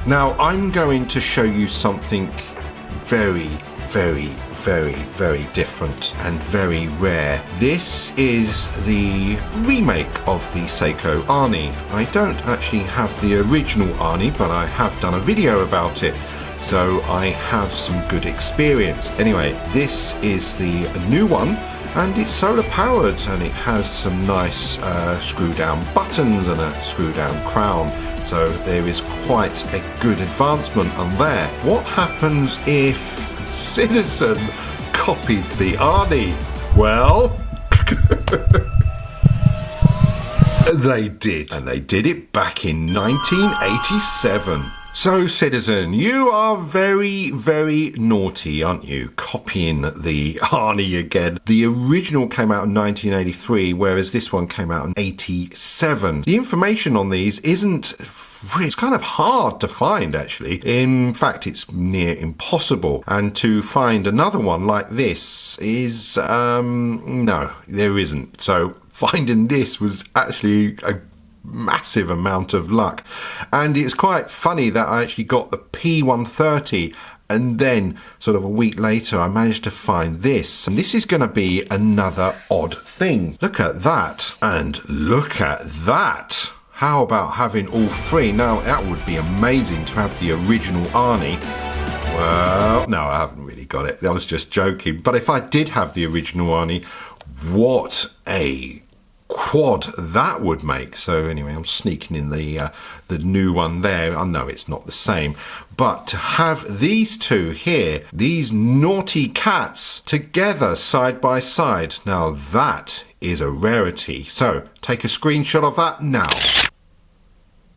Now I'm going to show you something very, very, very different and very rare. This is the remake of the Seiko Arnie. I don't actually have the original Arnie, but I have done a video about it, so I have some good experience. Anyway, this is the new one, and it's solar powered, and it has some nice screw down buttons and a screw down crown. So there is quite a good advancement on there. What happens if Citizen copied the Arnie? Well, they did. And they did it back in 1987. So, Citizen, you are very, very naughty, aren't you? Copying the Arnie again. The original came out in 1983, whereas this one came out in 87. The information on these isn't... It's kind of hard to find, actually. In fact, it's near impossible. And to find another one like this is... no, there isn't. So, finding this was actually a massive amount of luck. And it's quite funny that I actually got the P130 and then sort of a week later I managed to find this, and this is going to be another odd thing. Look at that, and look at that. How about having all three? Now that would be amazing to have the original Arnie. Well, no, I haven't really got it. I was just joking. But if I did have the original Arnie, what a quad that would make. So anyway, I'm sneaking in the new one there. I know it's not the same, but to have these two here, these naughty cats together side by side, now that is a rarity. So take a screenshot of that now.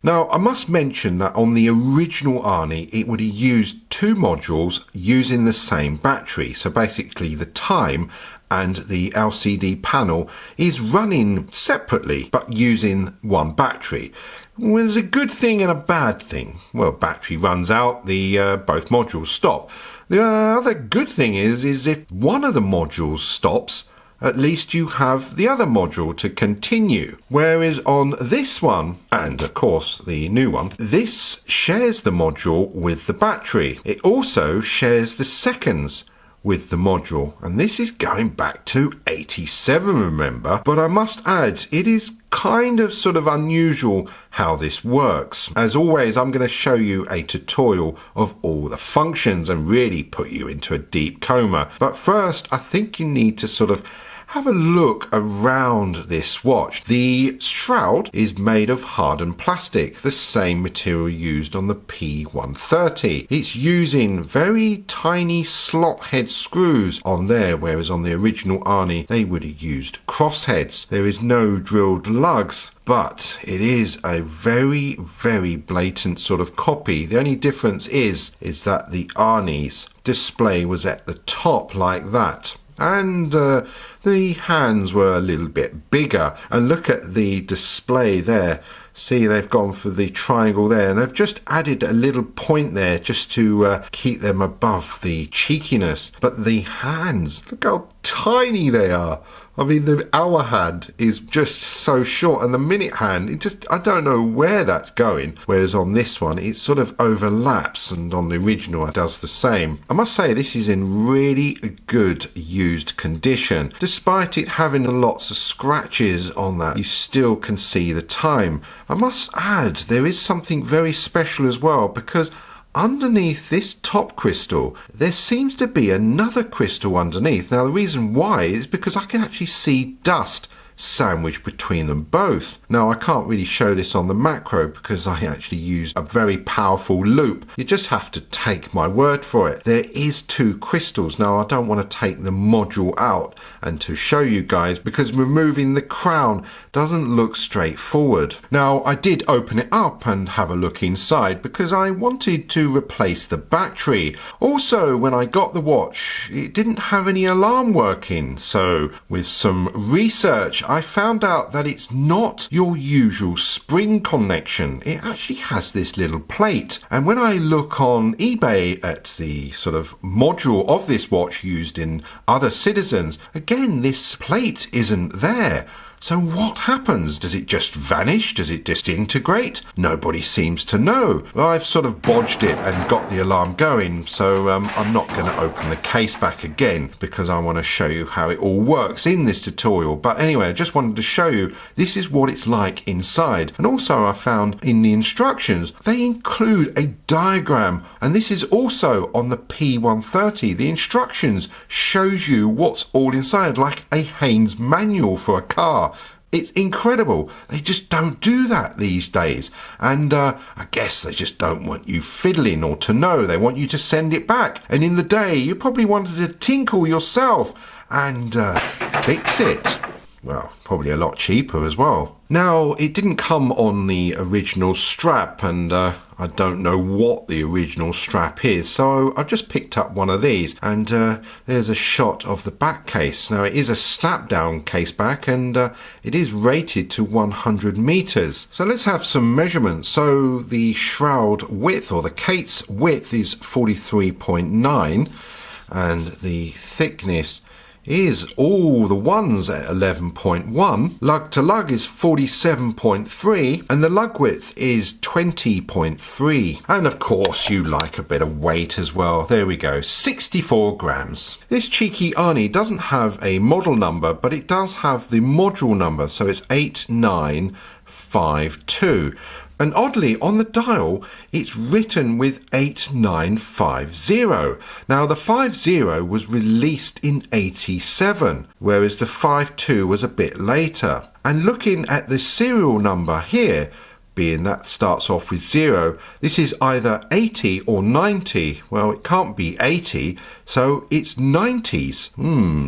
Now, I must mention that on the original Arnie, it would have used two modules using the same battery. So basically the time and the LCD panel is running separately, but using one battery. Well, there's a good thing and a bad thing. Well, battery runs out, the both modules stop. The other good thing is if one of the modules stops, at least you have the other module to continue. Whereas on this one, and of course the new one, this shares the module with the battery. It also shares the seconds with the module, and this is going back to 87, remember. But I must add, it is kind of sort of unusual how this works. As always, I'm going to show you a tutorial of all the functions and really put you into a deep coma. But first, I think you need to sort of have a look around this watch. The shroud is made of hardened plastic, the same material used on the P130. It's using very tiny slot head screws on there, whereas on the original Arnie they would have used cross heads. There is no drilled lugs, but it is a very, very blatant sort of copy. The only difference is that the Arnie's display was at the top like that. And the hands were a little bit bigger. And look at the display there. See, they've gone for the triangle there, and they've just added a little point there just to keep them above the cheekiness. But the hands, look how tiny they are. I mean, the hour hand is just so short, and the minute hand, it just, I don't know where that's going. Whereas on this one, it sort of overlaps, and on the original, it does the same. I must say, this is in really good used condition. Despite it having lots of scratches on that, you still can see the time. I must add, there is something very special as well, because underneath this top crystal, there seems to be another crystal underneath. Now, the reason why is because I can actually see dust sandwiched between them both. Now, I can't really show this on the macro because I actually used a very powerful loupe. You just have to take my word for it. There is two crystals. Now, I don't want to take the module out and to show you guys because removing the crown doesn't look straightforward. Now, I did open it up and have a look inside because I wanted to replace the battery. Also, when I got the watch, it didn't have any alarm working. So with some research, I found out that it's not your usual spring connection. It actually has this little plate. And when I look on eBay at the sort of module of this watch used in other Citizens, again, this plate isn't there. So what happens? Does it just vanish? Does it disintegrate? Nobody seems to know. Well, I've sort of bodged it and got the alarm going, so I'm not going to open the case back again because I want to show you how it all works in this tutorial. But anyway, I just wanted to show you this is what it's like inside. And also I found in the instructions they include a diagram, and this is also on the P130. The instructions shows you what's all inside, like a Haynes manual for a car. It's incredible. They just don't do that these days. And I guess they just don't want you fiddling or to know. They want you to send it back. And in the day, you probably wanted to tinkle yourself and fix it. Well, probably a lot cheaper as well. Now, it didn't come on the original strap, and I don't know what the original strap is, so I've just picked up one of these, and there's a shot of the back case. Now, it is a snap-down case back, and it is rated to 100 meters. So let's have some measurements. So the shroud width, or the case width, is 43.9, and the thickness is all the ones at 11.1. Lug to lug is 47.3, and the lug width is 20.3. And of course you like a bit of weight as well. There we go, 64 grams. This cheeky Arnie doesn't have a model number, but it does have the module number, so it's 8952. And oddly, on the dial, it's written with 8950. Now, the 50 was released in 87, whereas the 52 was a bit later. And looking at the serial number here, being that starts off with 0, this is either 80 or 90. Well, it can't be 80, so it's 90s.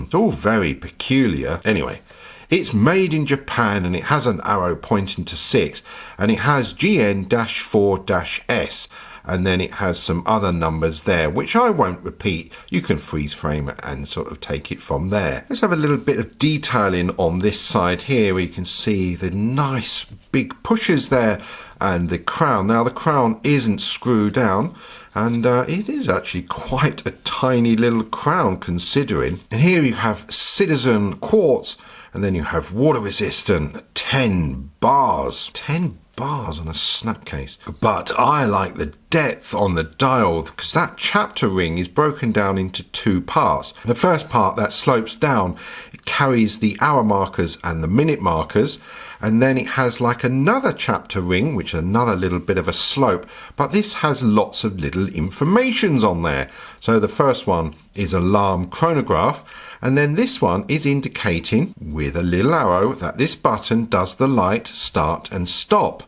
It's all very peculiar. Anyway, it's made in Japan, and it has an arrow pointing to 6, and it has GN-4-S, and then it has some other numbers there, which I won't repeat. You can freeze frame it and sort of take it from there. Let's have a little bit of detailing on this side here, where you can see the nice big pushers there and the crown. Now, the crown isn't screwed down, and it is actually quite a tiny little crown considering. And here you have Citizen quartz, and then you have water resistant, 10 bars. 10 bars on a snap case. But I like the depth on the dial, because that chapter ring is broken down into 2 parts. The first part that slopes down, it carries the hour markers and the minute markers, and then it has like another chapter ring, which is another little bit of a slope, but this has lots of little informations on there. So the first one is alarm chronograph, and then this one is indicating with a little arrow that this button does the light start and stop.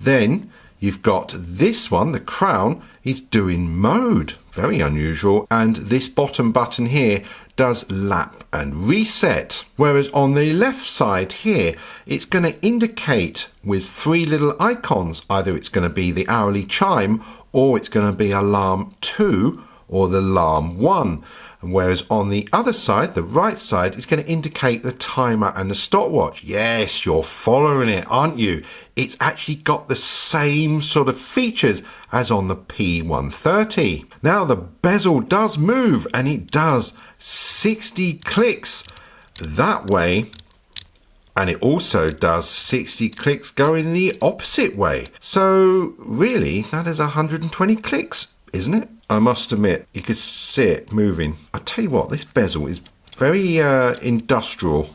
Then you've got this one, the crown, is doing mode, very unusual, and this bottom button here does lap and reset. Whereas on the left side here, it's going to indicate with 3 little icons. Either it's going to be the hourly chime, or it's going to be alarm 2 or the alarm 1. And whereas on the other side, the right side, is going to indicate the timer and the stopwatch. Yes, you're following it, aren't you? It's actually got the same sort of features as on the P130. Now the bezel does move, and it does 60 clicks that way, and it also does 60 clicks going the opposite way. So really, that is 120 clicks, isn't it? I must admit, you could see it moving. I tell you what, this bezel is very industrial.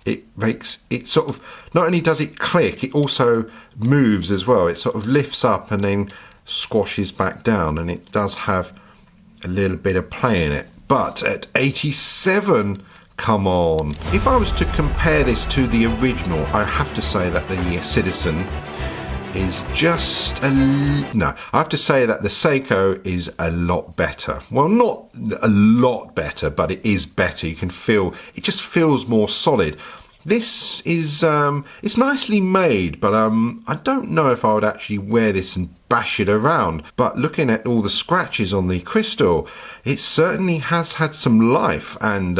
It makes it sort of, not only does it click, it also moves as well. It sort of lifts up and then squashes back down, and it does have a little bit of play in it. But at 87, come on. If I was to compare this to the original, I have to say that the Citizen is just no, I have to say that the Seiko is a lot better. Well, not a lot better, but it is better. You can feel, it just feels more solid. This is it's nicely made, but I don't know if I would actually wear this and bash it around. But looking at all the scratches on the crystal, it certainly has had some life, and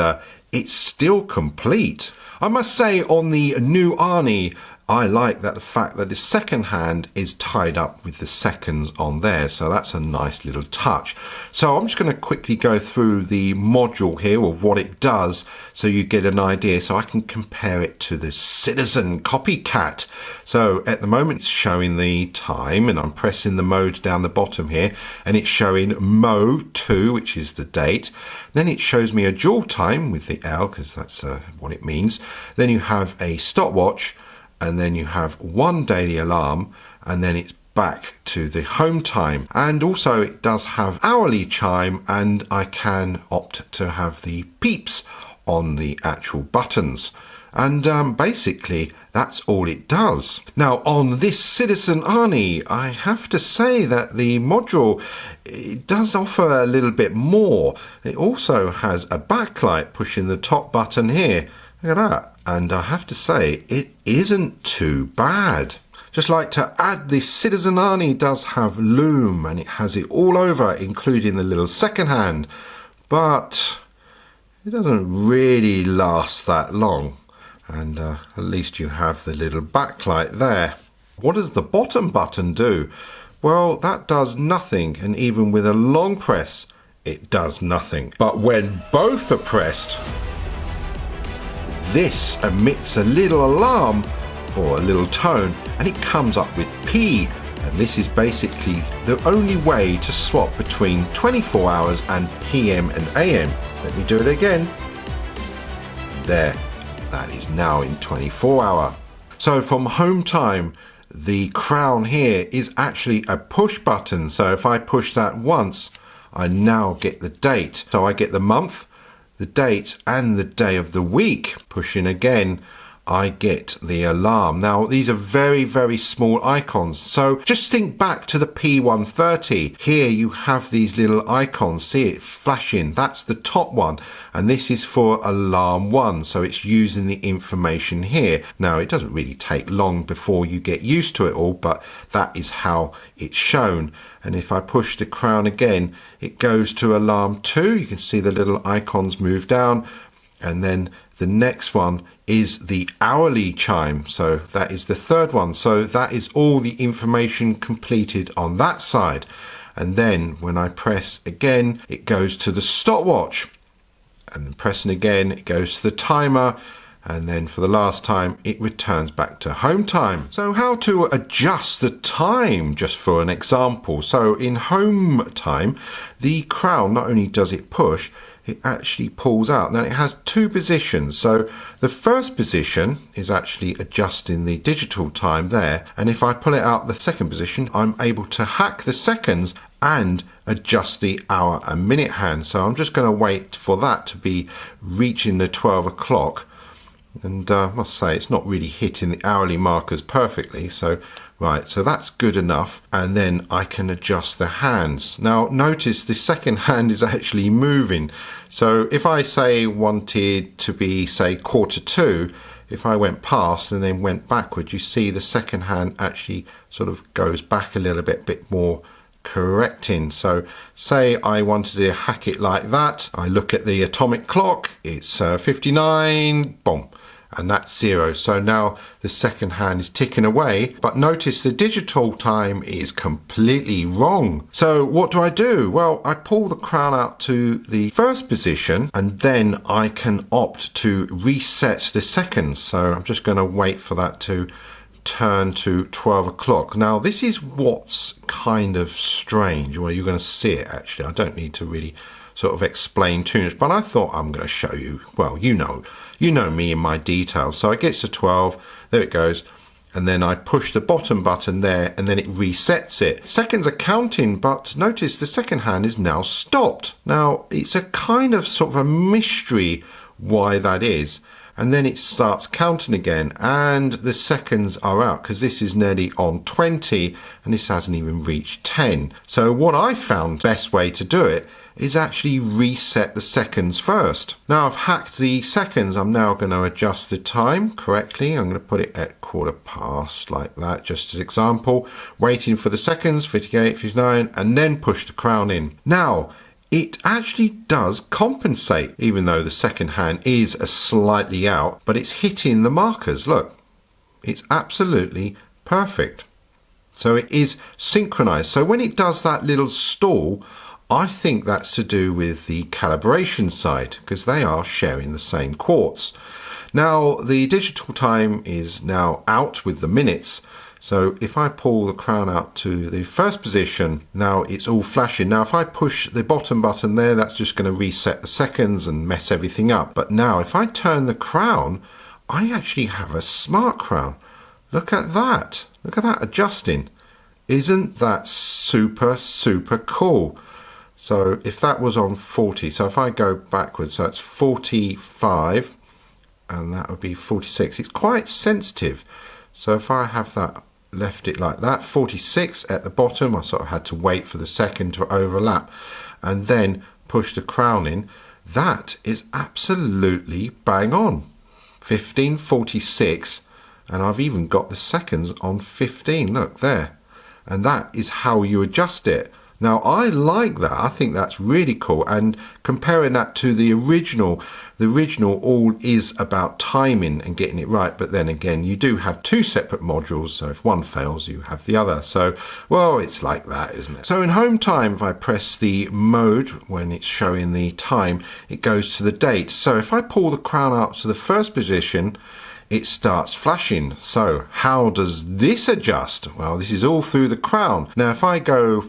it's still complete. I must say, on the new Arnie, I like that the fact that the second hand is tied up with the seconds on there, so that's a nice little touch. So I'm just going to quickly go through the module here of what it does so you get an idea, so I can compare it to the Citizen copycat. So at the moment it's showing the time, and I'm pressing the mode down the bottom here, and it's showing Mo 2, which is the date. Then it shows me a dual time with the L, because that's what it means. Then you have a stopwatch, and then you have one daily alarm, and then it's back to the home time. And also it does have hourly chime, and I can opt to have the peeps on the actual buttons. And basically that's all it does. Now on this Citizen Arnie, I have to say that the module, it does offer a little bit more. It also has a backlight pushing the top button here. Look at that. And I have to say, it isn't too bad. Just like to add, the Citizen Arnie does have Lume, and it has it all over, including the little second hand. But it doesn't really last that long. And at least you have the little backlight there. What does the bottom button do? Well, that does nothing. And even with a long press, it does nothing. But when both are pressed, this emits a little alarm or a little tone, and it comes up with P, and this is basically the only way to swap between 24 hours and PM and AM. Let me do it again. There, that is now in 24 hour. So from home time, the crown here is actually a push button, so if I push that once, I now get the date. So I get the month, the date, and the day of the week. Pushing again, I get the alarm. Now these are very, very small icons, so just think back to the P130. Here you have these little icons, see it flashing, that's the top one, and this is for alarm 1, so it's using the information here. Now it doesn't really take long before you get used to it all, but that is how it's shown. And if I push the crown again, it goes to alarm 2. You can see the little icons move down, and then the next one is the hourly chime, so that is the third one. So that is all the information completed on that side. And then when I press again, it goes to the stopwatch, and pressing again, it goes to the timer, and then for the last time it returns back to home time. So how to adjust the time, just for an example. So in home time, the crown, not only does it push, it actually pulls out. Now it has two positions. So the first position is actually adjusting the digital time there, and if I pull it out the second position, I'm able to hack the seconds and adjust the hour and minute hand. So I'm just going to wait for that to be reaching the 12 o'clock. And I must say it's not really hitting the hourly markers perfectly, so right, so that's good enough. And then I can adjust the hands. Now notice the second hand is actually moving, so if I say wanted to be, say, 1:45, if I went past and then went backward, you see the second hand actually sort of goes back a little bit more correcting. So say I wanted to hack it like that, I look at the atomic clock, it's 59, boom, and that's 0. So now the second hand is ticking away, but notice the digital time is completely wrong. So what do? Well, I pull the crown out to the first position, and then I can opt to reset the seconds. So I'm just going to wait for that to turn to 12 o'clock. Now this is what's kind of strange. Well, you're going to see it actually. I don't need to really sort of explain too much, but I thought I'm going to show you. Well, you know me in my details. So it gets to 12, there it goes, and then I push the bottom button there, and then it resets it. Seconds are counting, but notice the second hand is now stopped. Now it's a kind of sort of a mystery why that is. And then it starts counting again, and the seconds are out because this is nearly on 20 and this hasn't even reached 10. So what I found best way to do it is actually reset the seconds first. Now I've hacked the seconds, I'm now going to adjust the time correctly. I'm going to put it at 1/4 like that, just as example, waiting for the seconds, 58, 59, and then push the crown in. Now it actually does compensate, even though the second hand is slightly out, but it's hitting the markers. Look, It's absolutely perfect. So it is synchronized. So when it does that little stall, I think that's to do with the calibration side, because they are sharing the same quartz. Now the digital time is now out with the minutes. So if I pull the crown out to the first position, now it's all flashing. Now if I push the bottom button there, that's just going to reset the seconds and mess everything up. But now if I turn the crown, I actually have a smart crown. Look at that. Look at that adjusting. Isn't that super, super cool? So if that was on 40, so if I go backwards, so it's 45 and that would be 46. It's quite sensitive. So if I have that, left it like that, 46 at the bottom, I sort of had to wait for the second to overlap and then push the crown in. That is absolutely bang on. 15:46, and I've even got the seconds on 15. Look there. And that is how you adjust it. Now I like that. I think that's really cool. And comparing that to the original all is about timing and getting it right. But then again, you do have two separate modules. So if one fails, you have the other. So, well, it's like that, isn't it? So in home time, if I press the mode when it's showing the time, it goes to the date. So if I pull the crown out to the first position, it starts flashing. So how does this adjust? Well, this is all through the crown. Now if I go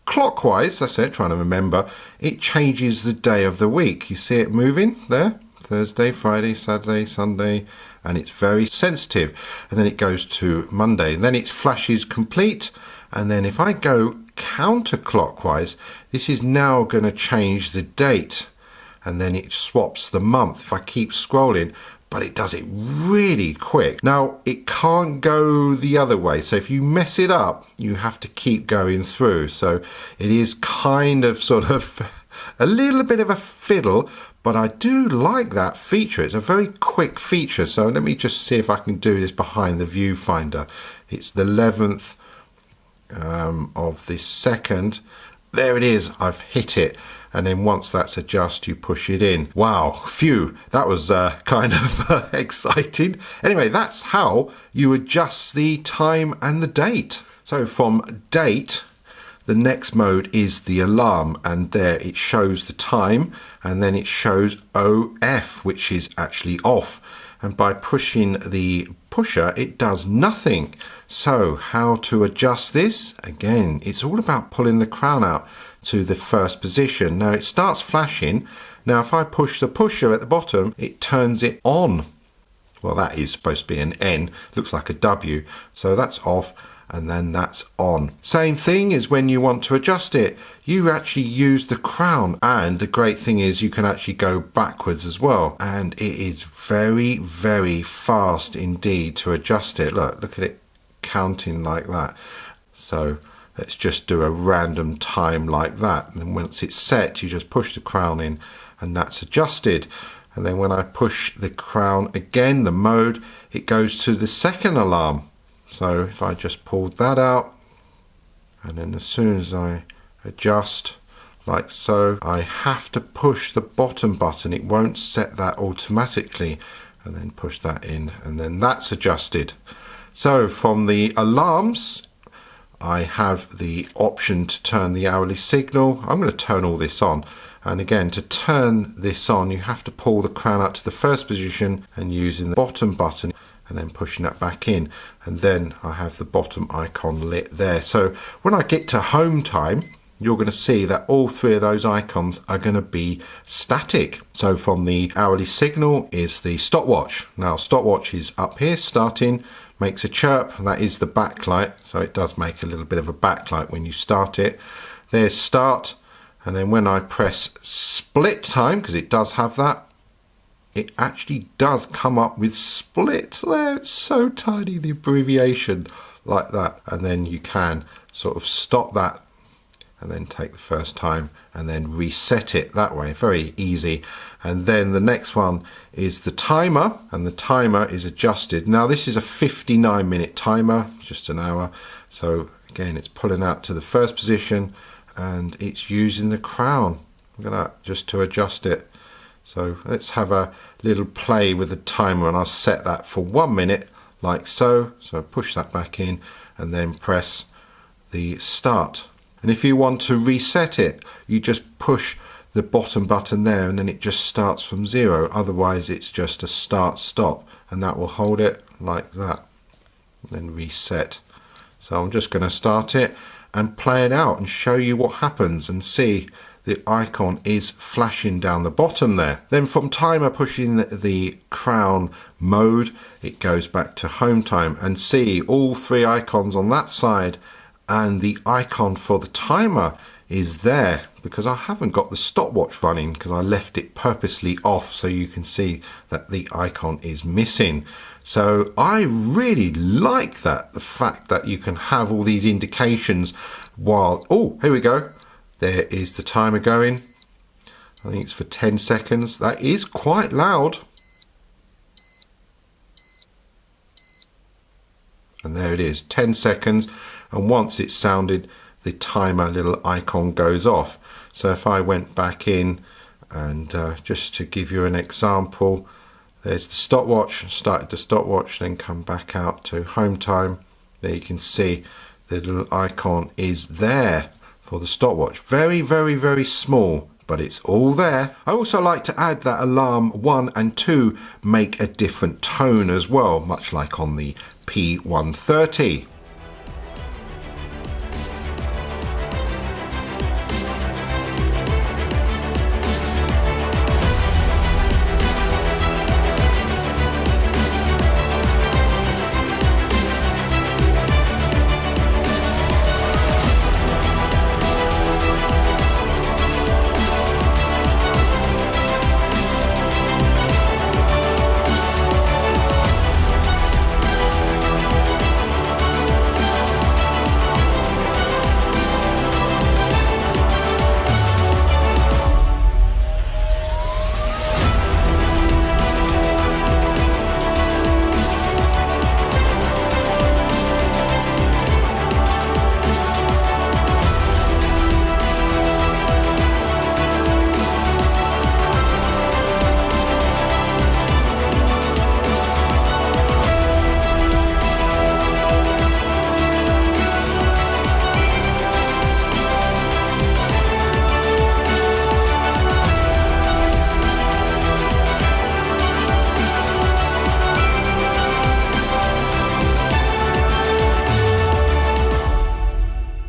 clockwise, that's it, trying to remember, it changes the day of the week. You see it moving there? Thursday, Friday, Saturday, Sunday, and it's very sensitive. And then it goes to Monday, and then it flashes complete. And then if I go counterclockwise, this is now going to change the date, and then it swaps the month. If I keep scrolling, but it does it really quick. Now, it can't go the other way. So if you mess it up, you have to keep going through. So it is kind of sort of a little bit of a fiddle, but I do like that feature. It's a very quick feature. So let me just see if I can do this behind the viewfinder. It's the 11th of the second. There it is, I've hit it. And then once that's adjusted, you push it in. Wow, phew, that was kind of exciting. Anyway, that's how you adjust the time and the date. So from date, the next mode is the alarm, and there it shows the time, and then it shows OF, which is actually off. And by pushing the pusher, it does nothing. So how to adjust this? Again, it's all about pulling the crown out to the first position. Now it starts flashing. Now if I push the pusher at the bottom, it turns it on. Well, that is supposed to be an N, looks like a W. So that's off, and then that's on. Same thing as when you want to adjust it. You actually use the crown, and the great thing is you can actually go backwards as well. And it is very, very fast indeed to adjust it. Look at it counting like that. So let's just do a random time like that. And once it's set, you just push the crown in and that's adjusted. And then when I push the crown again, the mode, it goes to the second alarm. So if I just pulled that out, and then as soon as I adjust like so, I have to push the bottom button. It won't set that automatically. And then push that in, and then that's adjusted. So from the alarms, I have the option to turn the hourly signal. I'm going to turn all this on. And again, to turn this on, you have to pull the crown out to the first position and using the bottom button and then pushing that back in. And then I have the bottom icon lit there. So when I get to home time, you're going to see that all three of those icons are going to be static. So from the hourly signal is the stopwatch. Now stopwatch is up here, starting, makes a chirp, and that is the backlight. So it does make a little bit of a backlight when you start it. There's start, and then when I press split time, because it does have that, it actually does come up with split there. It's so tiny, the abbreviation like that. And then you can sort of stop that and then take the first time and then reset it that way. Very easy. And then the next one is the timer, and the timer is adjusted. Now this is a 59-minute timer, just an hour. So again, it's pulling out to the first position and it's using the crown. Look at that, just to adjust it. So let's have a little play with the timer, and I'll set that for 1 minute like so. So push that back in and then press the start. And if you want to reset it, you just push the bottom button there and then it just starts from 0. Otherwise it's just a start stop, and that will hold it like that. Then reset. So I'm just going to start it and play it out and show you what happens, and see the icon is flashing down the bottom there. Then from timer, pushing the crown mode, it goes back to home time, and see all 3 icons on that side, and the icon for the timer is there because I haven't got the stopwatch running because I left it purposely off, so you can see that the icon is missing. So I really like that, the fact that you can have all these indications while, oh, here we go. There is the timer going. I think it's for 10 seconds. That is quite loud. And there it is, 10 seconds. And once it's sounded, the timer little icon goes off. So if I went back in and just to give you an example, there's the stopwatch, started the stopwatch, then come back out to home time. There you can see the little icon is there for the stopwatch. Very, very, very small, but it's all there. I also like to add that alarm 1 and 2 make a different tone as well, much like on the P130.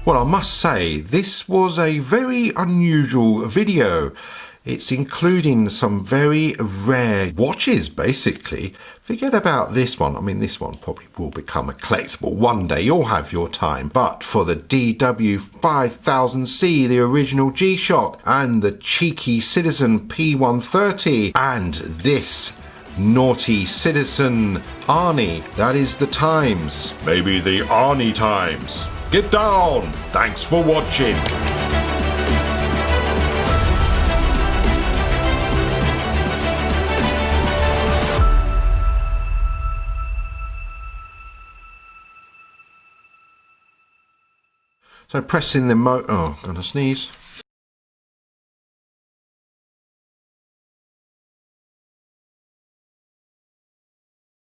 Well, I must say, this was a very unusual video. It's including some very rare watches, basically. Forget about this one. I mean, this one probably will become a collectible. One day you'll have your time. But for the DW5000C, the original G-Shock, and the cheeky Citizen P130, and this naughty Citizen Arnie, that is the times. Maybe the Arnie times. Get down! Thanks for watching! So pressing the oh, I'm gonna sneeze.